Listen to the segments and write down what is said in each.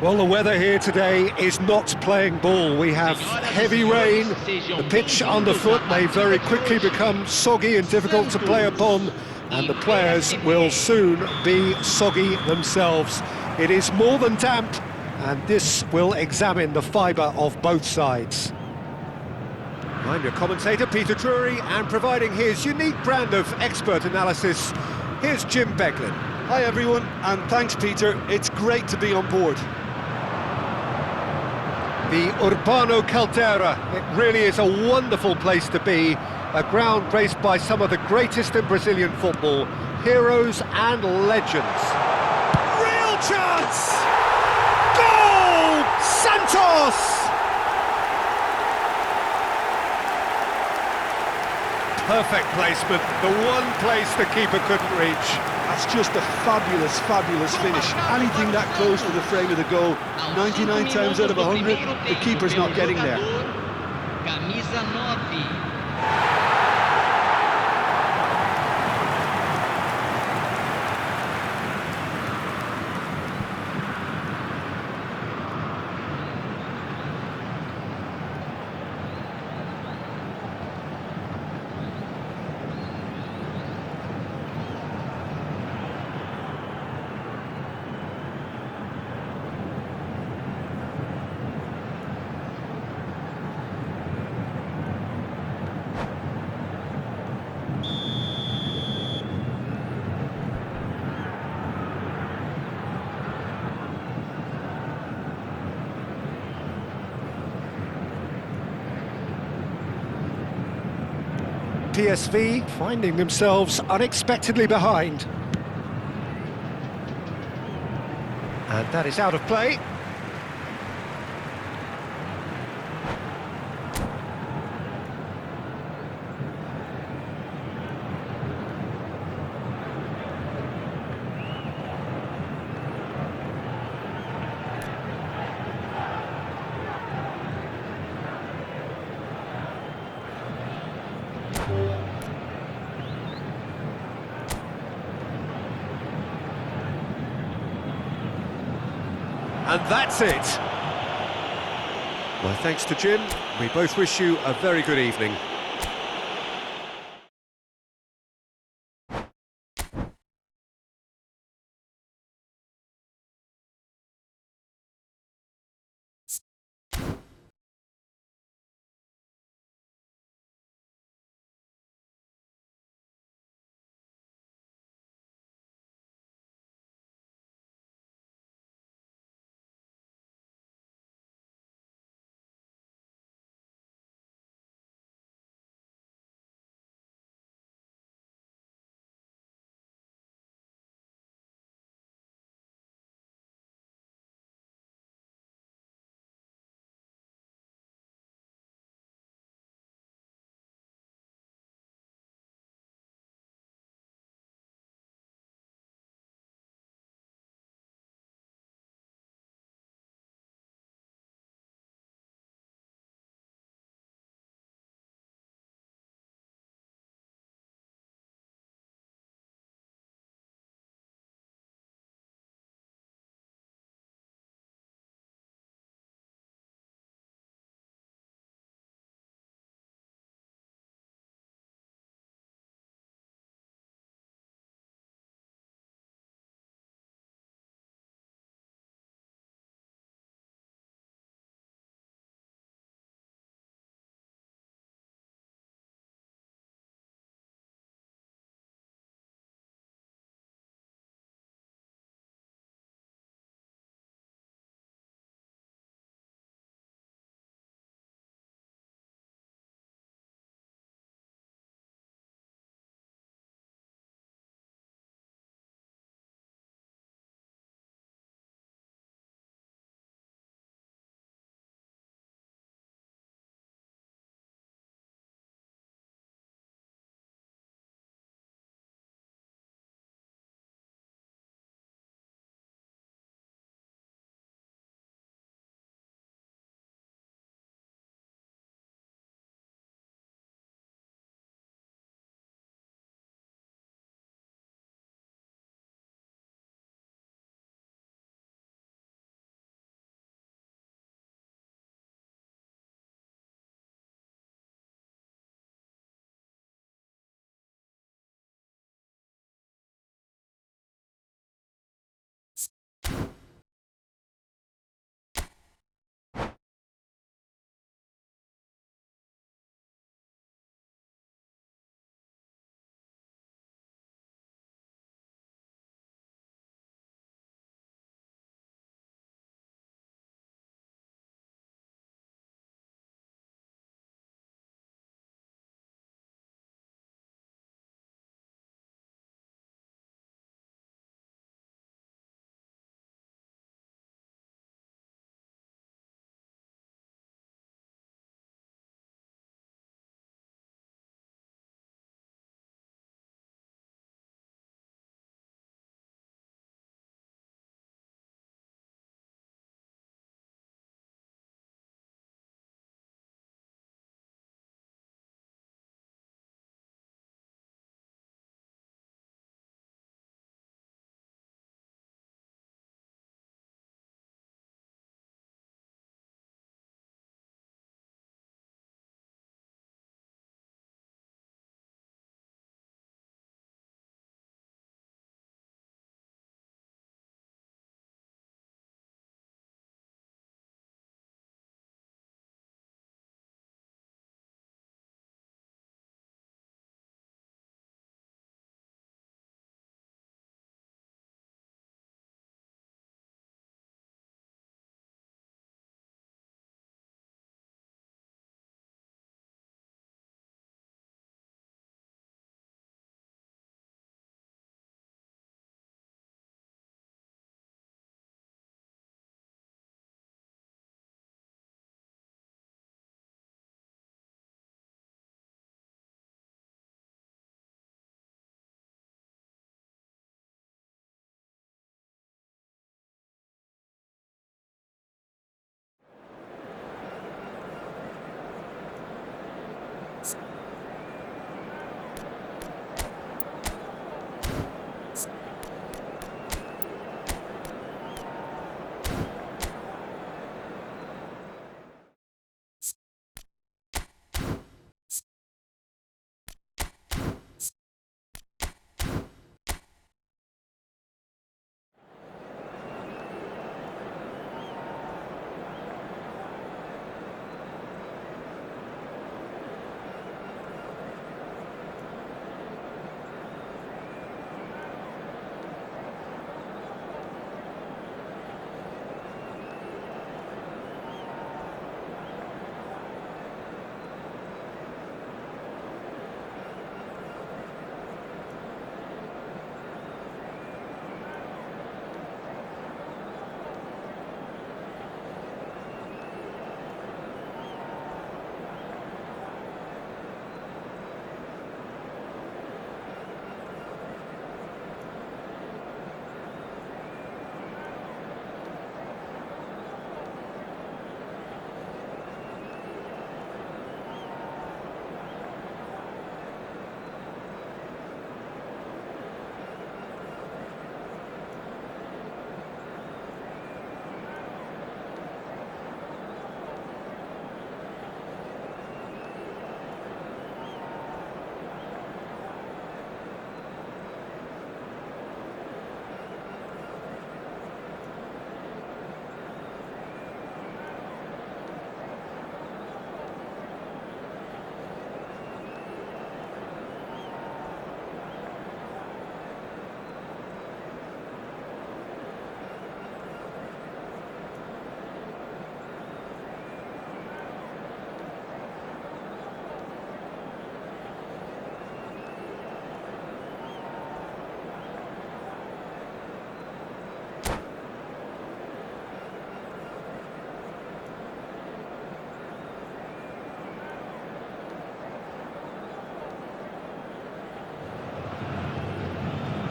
Well, the weather here today is not playing ball. We have heavy rain, the pitch underfoot may very quickly become soggy and difficult to play upon, and the players will soon be soggy themselves. It is more than damp, and this will examine the fibre of both sides. I'm your commentator, Peter Drury, and providing his unique brand of expert analysis, here's Jim Beglin. Hi everyone, and thanks Peter, it's great to be on board. The Urbano Caldera, it really is a wonderful place to be, a ground graced by some of the greatest in Brazilian football, heroes and legends. Real chance! Goal! Santos! Perfect placement, the one place the keeper couldn't reach. That's just a fabulous, fabulous finish. Anything that close to the frame of the goal, 99 times out of 100, the keeper's not getting there. Camisa 9. PSV finding themselves unexpectedly behind. And that is out of play. And that's it. My thanks to Jim. We both wish you a very good evening.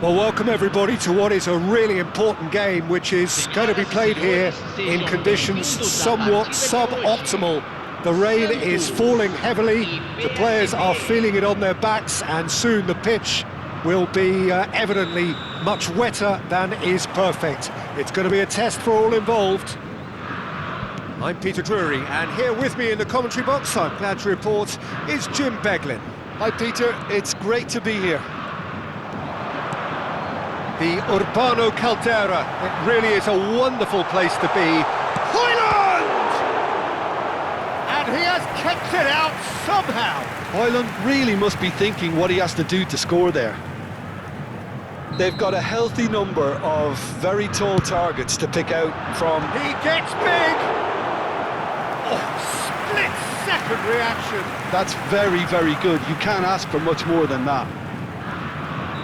Well, welcome everybody to what is a really important game, which is going to be played here in conditions somewhat suboptimal. The rain is falling heavily, the players are feeling it on their backs, and soon the pitch will be evidently much wetter than is perfect. It's going to be a test for all involved. I'm Peter Drury, and here with me in the commentary box, I'm glad to report, is Jim Beglin. Hi Peter, it's great to be here. The Urbano Caldera, it really is a wonderful place to be. Højlund! And he has kept it out somehow. Højlund really must be thinking what he has to do to score there. They've got a healthy number of very tall targets to pick out from. He gets big! Oh, split-second reaction. That's very, very good. You can't ask for much more than that.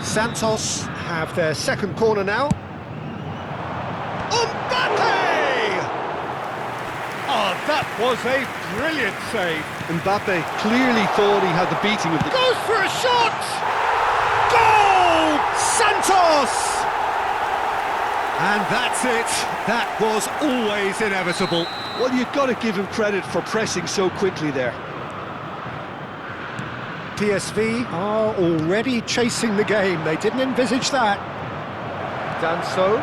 Santos have their second corner now. Mbappe! Oh, that was a brilliant save. Mbappe clearly thought he had the beating of the... Goes for a shot! Goal! Santos! And that's it. That was always inevitable. Well, you've got to give him credit for pressing so quickly there. PSV are already chasing the game. They didn't envisage that. Danso.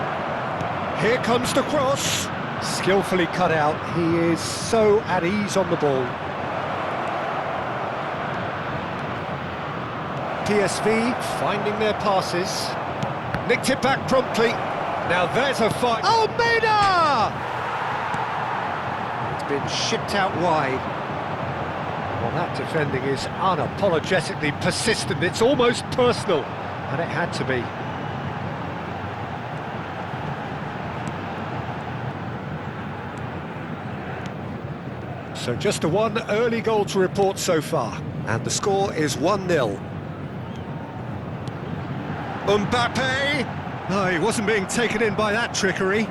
Here comes the cross. Skillfully cut out. He is so at ease on the ball. PSV finding their passes. Nicked it back promptly. Now there's a fight. Almeida! It's been shipped out wide. Well, that defending is unapologetically persistent. It's almost personal, and it had to be. So just a one early goal to report so far, and the score is 1-0. Mbappe! No, he wasn't being taken in by that trickery.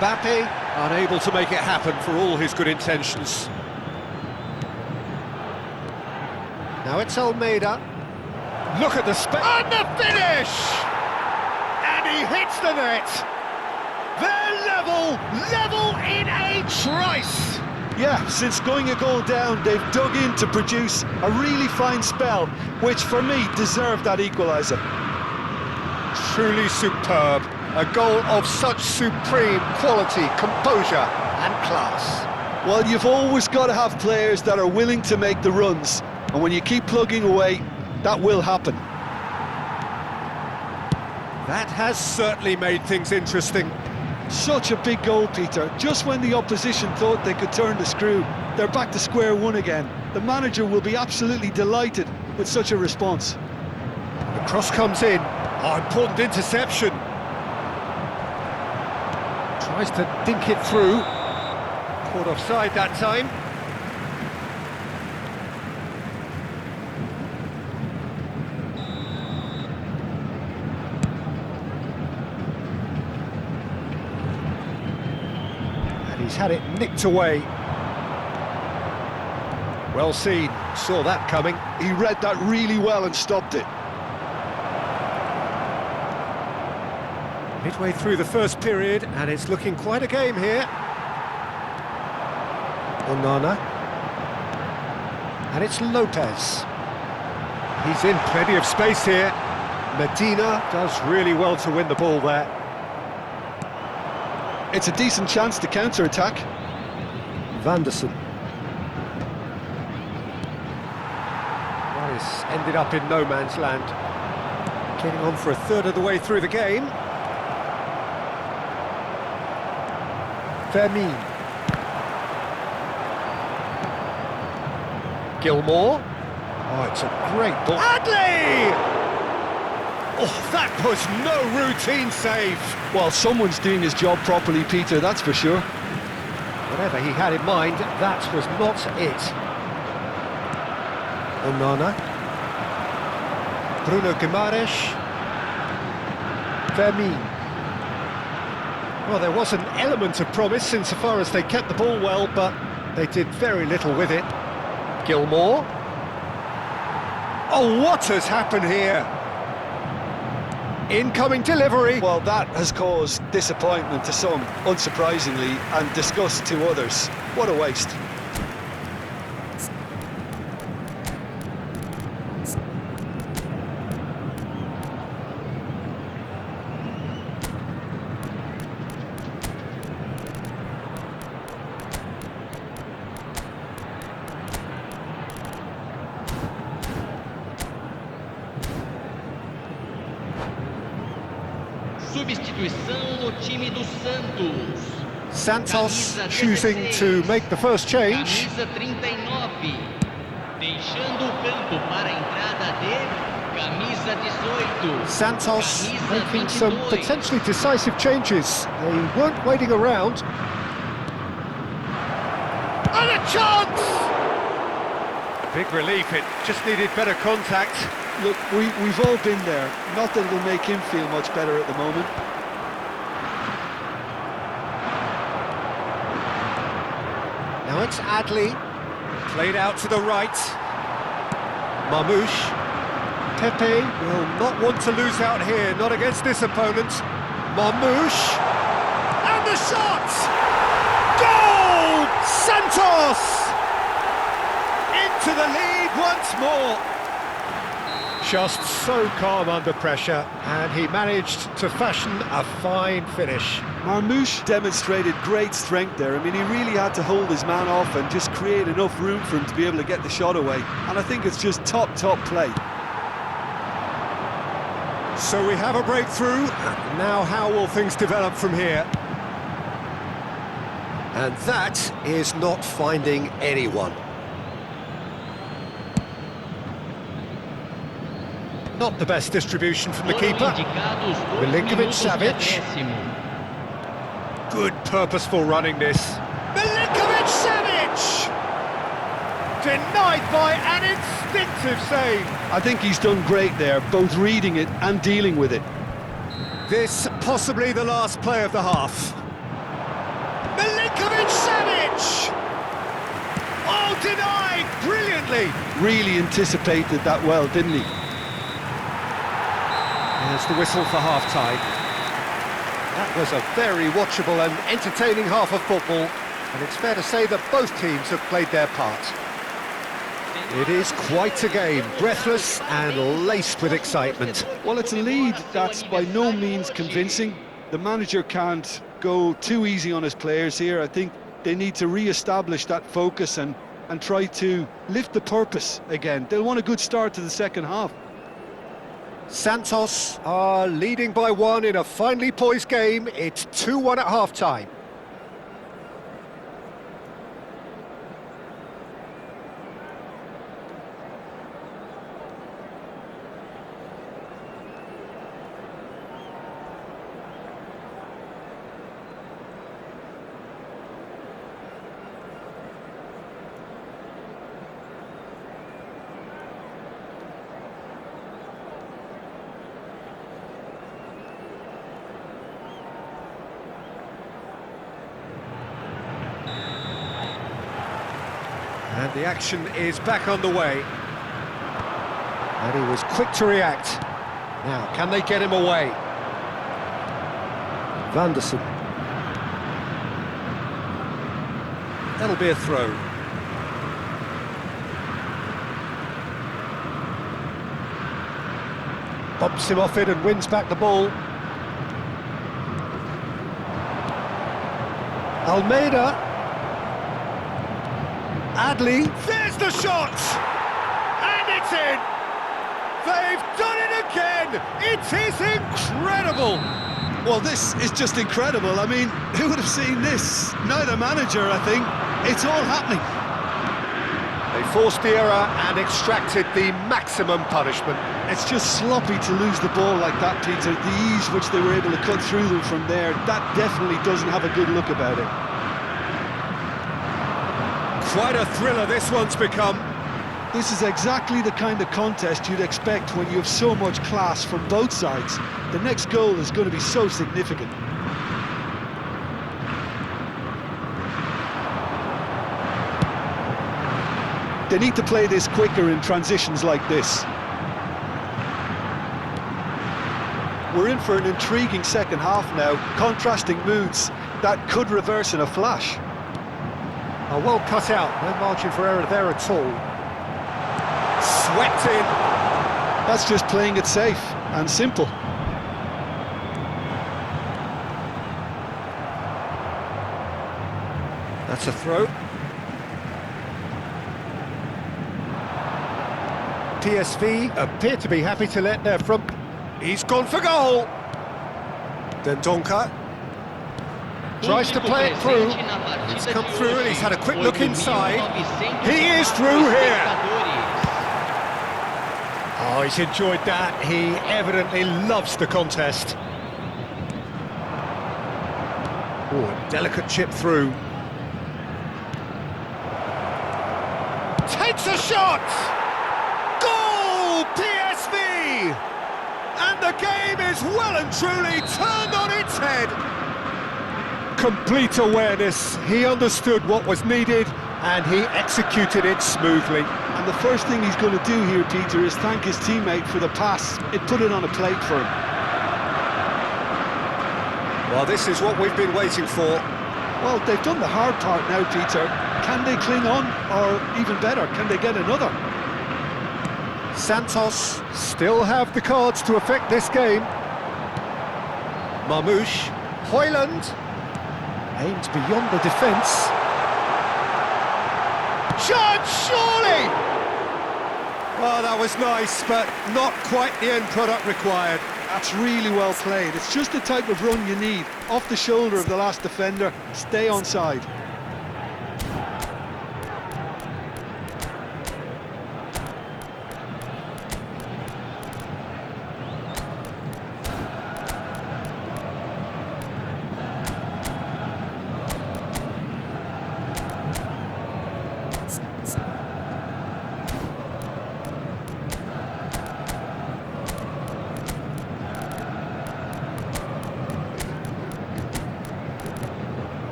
Mbappe unable to make it happen for all his good intentions. Now it's Almeida. Look at the space. And the finish! And he hits the net. They're level in a trice. Yeah, since going a goal down, they've dug in to produce a really fine spell, which for me deserved that equaliser. Truly superb. A goal of such supreme quality, composure and class. Well, you've always got to have players that are willing to make the runs. And when you keep plugging away, that will happen. That has certainly made things interesting. Such a big goal, Peter. Just when the opposition thought they could turn the screw, they're back to square one again. The manager will be absolutely delighted with such a response. The cross comes in. Oh, important interception. Tries to dink it through. Caught offside that time. He's had it nicked away. Well seen, saw that coming. He read that really well and stopped it. Midway through the first period, and it's looking quite a game here. Onana. And it's Lopez. He's in plenty of space here. Medina does really well to win the ball there. It's a decent chance to counter-attack. Vanderson. That has ended up in no man's land. Getting on for a third of the way through the game. Fermin. Gilmour. Oh, it's a great ball. Adley! Oh, that was no routine save. Well, someone's doing his job properly, Peter, that's for sure. Whatever he had in mind, that was not it. Onana. Bruno Guimaraes. Fermin. Well, there was an element of promise insofar as they kept the ball well, but they did very little with it. Gilmour. Oh, what has happened here? Incoming delivery. Well, that has caused disappointment to some, unsurprisingly, and disgust to others. What a waste. Substituição no time do Santos. Santos Camisa choosing 16. to make the first change. Camisa 39. Deixando o campo para a entrada de camisa 18. Santos Camisa making some 22. potentially decisive changes. They weren't waiting around. And a chance! Big relief, it just needed better contact. Look, we've all been there. Not that it'll make him feel much better at the moment. Now it's Adli, played out to the right. Marmoush. Pepe will not want to lose out here, not against this opponent. Marmoush. And the shot! Goal! Santos! Into the lead once more. Just so calm under pressure, and he managed to fashion a fine finish. Marmoush demonstrated great strength there. I mean, he really had to hold his man off and just create enough room for him to be able to get the shot away. And I think it's just top play. So we have a breakthrough. Now how will things develop from here? And that is not finding anyone. Not the best distribution from the keeper. Milinkovic-Savic. Good purposeful running this. Milinkovic-Savic! Denied by an instinctive save. I think he's done great there, both reading it and dealing with it. This possibly the last play of the half. Milinkovic-Savic! Oh, denied brilliantly. Really anticipated that well, didn't he? There's the whistle for half-time. That was a very watchable and entertaining half of football, and it's fair to say that both teams have played their part. It is quite a game, breathless and laced with excitement. Well, it's a lead that's by no means convincing. The manager can't go too easy on his players here. I think they need to re-establish that focus and try to lift the purpose again. They'll want a good start to the second half. Santos are leading by one in a finely poised game. It's 2-1 at half-time. And the action is back on the way. And he was quick to react. Now, can they get him away? Vanderson. That'll be a throw. Bumps him off it and wins back the ball. Almeida. Adli, there's the shot! And it's in! They've done it again! It is incredible! Well, this is just incredible. I mean, who would have seen this? Neither manager, I think. It's all happening. They forced the error and extracted the maximum punishment. It's just sloppy to lose the ball like that, Peter. The ease which they were able to cut through them from there, that definitely doesn't have a good look about it. Quite a thriller this one's become. This is exactly the kind of contest you'd expect when you have so much class from both sides. The next goal is going to be so significant. They need to play this quicker in transitions like this. we're in for an intriguing second half now. Contrasting moods that could reverse in a flash. Oh, well cut out, no margin for error there at all. Swept in. That's just playing it safe and simple. That's a throw. PSV appear to be happy to let their front... He's gone for goal! Dendoncker tries to play it through. He's come through and he's had a quick look inside. He is through here! Oh, he's enjoyed that. He evidently loves the contest. Oh, a delicate chip through. Takes a shot! Goal, PSV! And the game is well and truly turned on its head. Complete awareness. He understood what was needed and he executed it smoothly. And the first thing he's going to do here, Peter, is thank his teammate for the pass. It put it on a plate for him. Well, this is what we've been waiting for. Well, they've done the hard part now, Peter. Can they cling on, or even better, can they get another? Santos still have the cards to affect this game. Marmoush, Højlund, aimed beyond the defence. Chance, surely! Oh, that was nice, but not quite the end product required. That's really well played. It's just the type of run you need. Off the shoulder of the last defender, stay onside.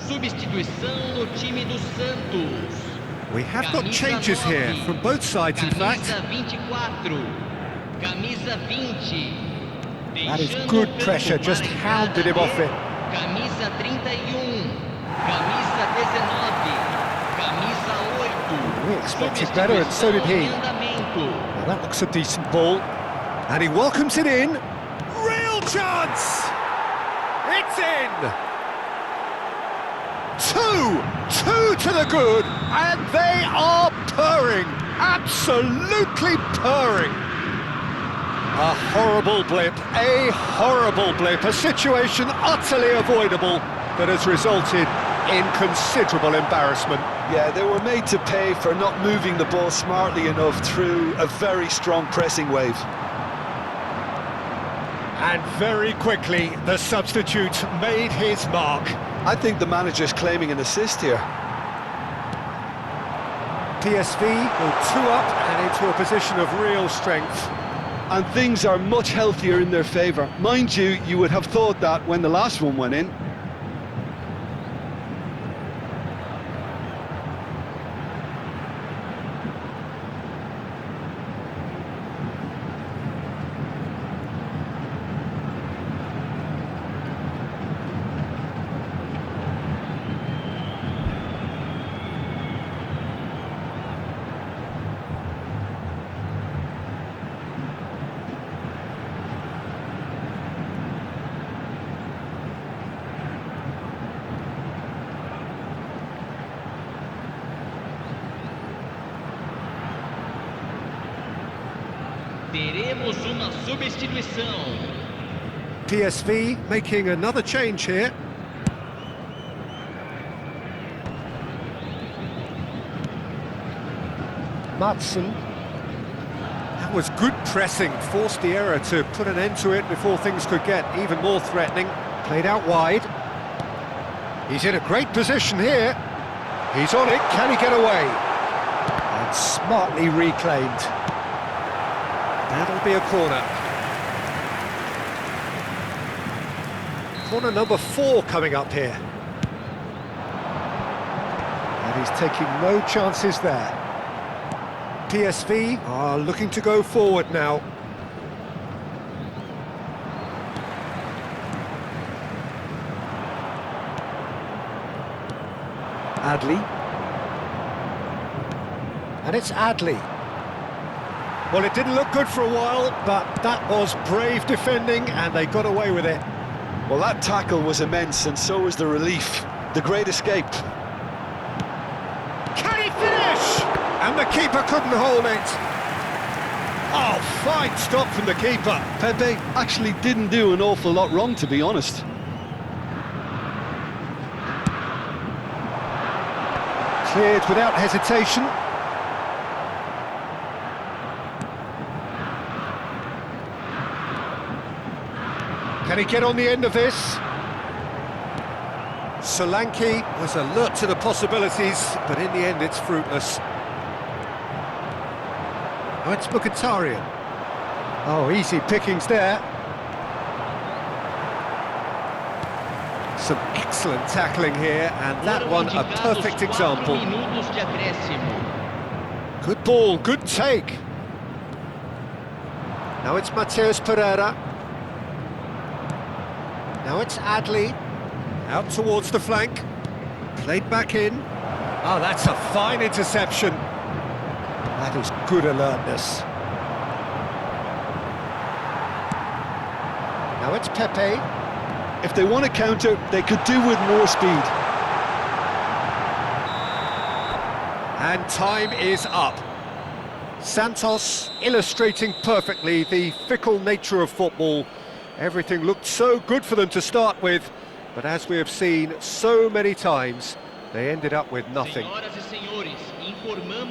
Substituição no time do Santos. We have got changes here from both sides, in fact. Camisa 20. That is good pressure, just hounded him off it. Camisa 31. Camisa 19. Camisa 8. We expected better, and so did he. Well, that looks a decent ball. And he welcomes it in. Real chance! It's in! Two to the good, and they are purring, absolutely purring. A horrible blip, a situation utterly avoidable that has resulted in considerable embarrassment. Yeah, they were made to pay for not moving the ball smartly enough through a very strong pressing wave. And very quickly, the substitute made his mark. I think the manager's claiming an assist here. PSV will two up and into a position of real strength. And things are much healthier in their favour. Mind you, you would have thought that when the last one went in. Teremos uma substituição. PSV making another change here. Madsen. That was good pressing, forced the error to put an end to it before things could get even more threatening. Played out wide. He's in a great position here. He's on it, can he get away? And smartly reclaimed. That'll be a corner. Corner number 4 coming up here. He's taking no chances there. PSV are looking to go forward now. Adli. And it's Adli. Well, it didn't look good for a while, but that was brave defending, and they got away with it. Well, that tackle was immense, and so was the relief. The great escape. Can he finish? And the keeper couldn't hold it. Oh, fine stop from the keeper. Pepe actually didn't do an awful lot wrong, to be honest. Cleared without hesitation. Can he get on the end of this? Solanke was alert to the possibilities, but in the end it's fruitless. Oh, it's Mkhitaryan. Oh, easy pickings there. Some excellent tackling here, and that one a perfect example. Good ball, good take. Now it's Mateus Pereira. Now it's Adli. Out towards the flank. Played back in. Oh, that's a fine interception. That is good alertness. Now it's Pepe. If they want to counter, they could do with more speed. And time is up. Santos illustrating perfectly the fickle nature of football. Everything looked so good for them to start with, but as we have seen so many times, they ended up with nothing.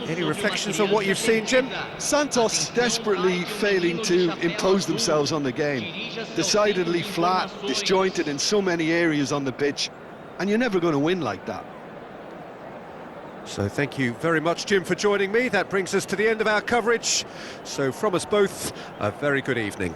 Any reflections on what you've seen, Jim? Santos desperately failing to impose themselves on the game. Decidedly flat, disjointed in so many areas on the pitch, and you're never going to win like that. So thank you very much, Jim, for joining me. That brings us to the end of our coverage. So from us both, a very good evening.